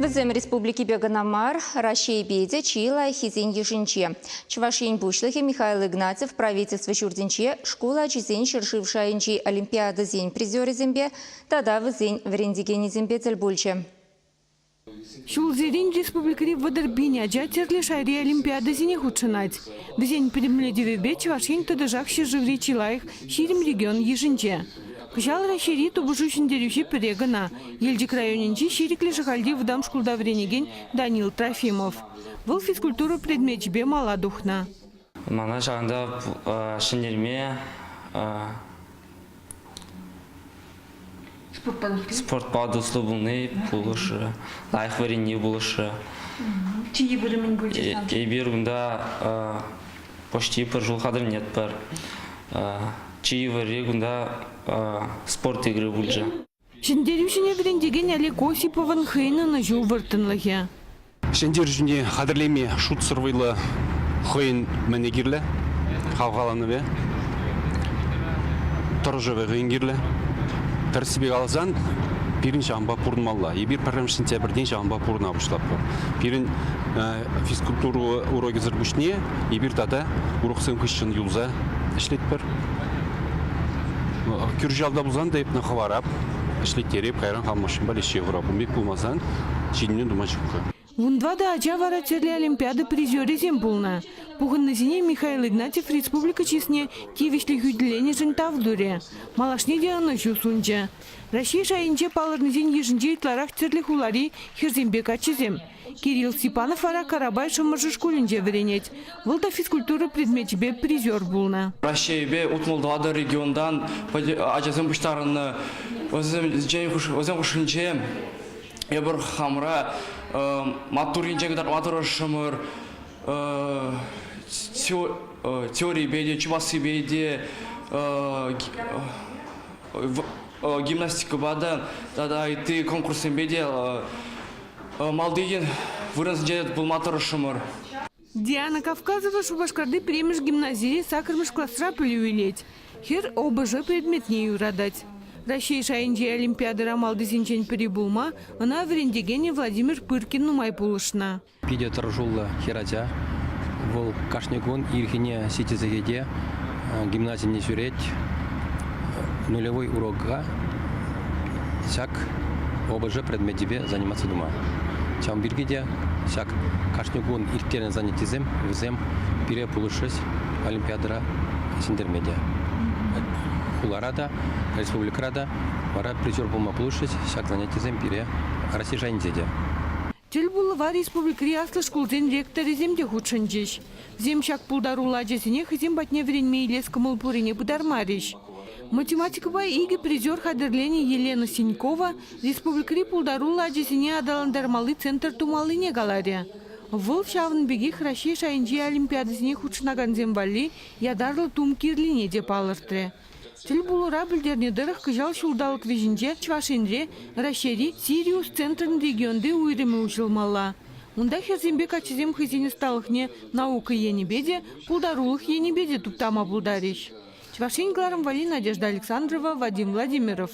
Візем Республики Беганамар, Россия беде, Чила, Хизень Ешинче. Чувашень Бушлахи Михаил Игнатьев, правительство Чурдинче, школа Чизень Шершившаинчи Олимпиада Зень призёре зембе, тада Візень Врендигени зембе Цельбульче. Шулзерин республикари Вадарбиня джатерле шайри Олимпиада зене худшинать. Візень предмледевебе Чувашень тадыжак шерживри Чилаих ширим регион Ешинче. Кышал рашири тубушушин дерюши перегана. Ельдик районинчи ширикли шахальди вдам шкулда вренеген Данил Трофимов. Выл физкультуру предметчебе мала духна. Мана шаганда шинерме спортпад услугуны булышы, лайх варенье булышы. Чьи будем быть? Ебир гунда почти пар жыл хадыр нет пар. Чьи вари гунда спорт игры булжа. Шиндерюшине врендеген Олег Осипован хейна на жул вартынлахе. Шиндерюшине хадырлеме шут сырвыйлы хейн менегирле, хавгаланы бе. Торжеве хейнгирле. Терсибек алзан пирин шамба пурнмалла. И бир парам сентябрьден шамба пурна бушлап. Пирин физкультуру уроки зарбушне, и бир тада урок сымкышчын юлза ишлет пер. Кюржалда булзан деп на хаварап ишлет тереп кайран хамашын балеши гырап. Мек булмазан чиннен думачыкка. Вундвада Аджавара терле Олимпиады призёре зембулна. Пугынны зене Михаил Игнатьев республика честне кивишли хюдлене жын тавдуре. Малашне дианы жусунча. Россия шайынче палырны зен ежінче итларах терле хулари херзембек ачызем. Кирилл Степанов ара Карабай шамыржы школинче веренет. Вылда физкультура предметчебе призёр булна. Россия утмулдвада региондан ачызем буштарыны өзем хушинче ебір хамра матуринче кадар матура шамыр теории беде, чувасы беде, гимнастика бада, тогда и ты конкурсы беде, малдеген выраз дед был матура шамыр. Диана Кавказова шубашкарды премеш гимназии сакырмыш классра пылюилеть. Хер ОБЖ предметнее юрадать. Россия шайынче Олимпиада рамалды зенчен перебулма, она врендегене Владимир Пыркин нумай пулышна. Пиде торжулла хератя, вол кашнегун ирхине ситизагеде, гимназия не сюреть, нулевой урокга, сяк ОБЖ предметебе заниматься дома. Чам биргеде, сяк кашнегун иртерен занятизем, взем пире пулышес Олимпиадара синдермедия. Хуларада, республикарада, вара призер булма площадь, всяк занятие земпире, Россия инзеде. Тельбулова республикари аслы школден ректоры земде худшынчеш. Земчак пулдару ладжесине хызем батне вренме илескамыл пурине будармариш. Математикова иги призер хадырлени Елена Синькова республикари пулдару ладжесине адаландармалы центр тумалыне галария. Выл шавынбегих Россия шайынче Олимпиадасыне худшынаган зембали ядарлы тум кирлине деп алыртыры. Тельбулура білдерне дырық кыжал шулдалық вежінже Чувашинре, Рашери, Сириус центрын регионды уйрымы учылмалла. Унда херзембек ачызем хызенесталықне наука енебеде, пулдарулық енебеде туптама булдариш. Чувашингларым Вали Надежда Александрова, Вадим Владимиров.